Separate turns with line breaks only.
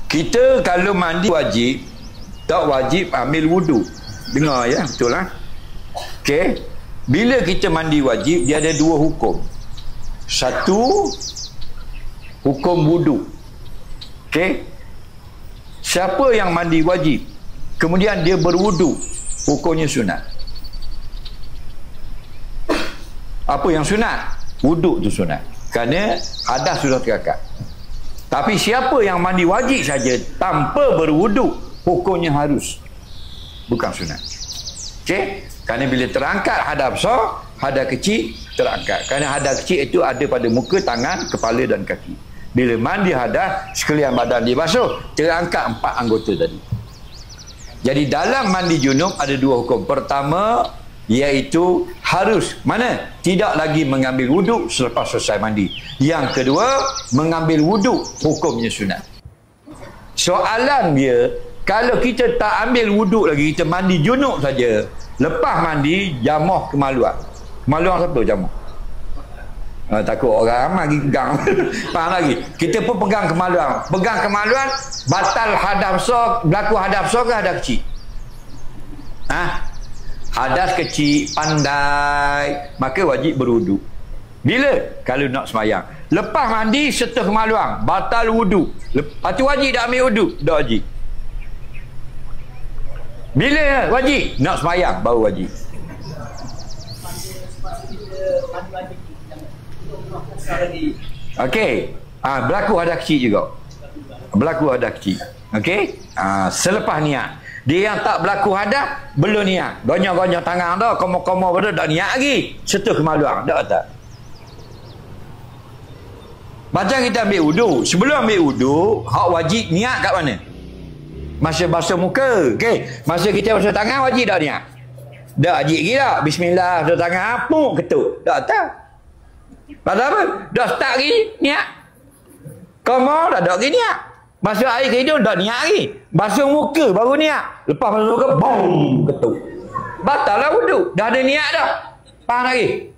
Kita kalau mandi wajib, tak wajib ambil wudu. Dengar ya, betul lah. Okey. Bila kita mandi wajib, dia ada dua hukum. Satu, hukum wudu. Okey. Siapa yang mandi wajib, kemudian dia berwudu, hukumnya sunat. Apa yang sunat? Wudu tu sunat. Kerana hadas sudah terangkat. Tapi siapa yang mandi wajib saja tanpa berwudu, hukumnya harus, bukan sunat. Okey? Kerana bila terangkat hadas besar, hadas kecil terangkat. Kerana hadas kecil itu ada pada muka, tangan, kepala dan kaki. Bila mandi hadas, sekalian badan dia basuh, terangkat 4 anggota tadi. Jadi dalam mandi junub ada dua hukum. Pertama, iaitu harus mana? Tidak lagi mengambil wuduk selepas selesai mandi. Yang kedua, mengambil wuduk, hukumnya sunat. Soalan dia, kalau kita tak ambil wuduk lagi, kita mandi junub saja, lepas mandi jamuh kemaluan. Kemaluan siapa jamuh? Takut orang ramai lagi pegang. Faham lagi? Kita pun pegang kemaluan. Pegang kemaluan, batal hadas besar, berlaku hadas besar ke hadas kecil? Hadas kecil, pandai, maka wajib berwudu. Bila? Kalau nak semayang. Lepas mandi, serta kemaluan, batal wudu. Lepas tu wajib tak ambil wudu? Tak wajib. Bila wajib? Nak semayang, baru wajib. Okey. Berlaku hadas kecil juga. Berlaku hadas kecil. Okey. Selepas niat. Dia yang tak berlaku hadas, belum niat. Gonyok-gonyok tangan dah, komo-komo pada dah niat lagi. Serta kemaluan. Tak tak. Macam kita ambil wudu. Sebelum ambil wudu, hak wajib niat kat mana? Masa basuh muka. Okey. Masa kita basuh tangan, wajib tak niat? Tak wajib lagi tak? Bismillah, basuh tangan, apuk ketuk. Tak tak. Pasal apa? Dah start lagi niat. Komo dah tak lagi niat. Basuh air ke hidung dah niat lagi. Basuh muka baru niat. Lepas basuh muka, boom, ketuk. Batal lah wudu. Dah ada niat dah. Faham lagi?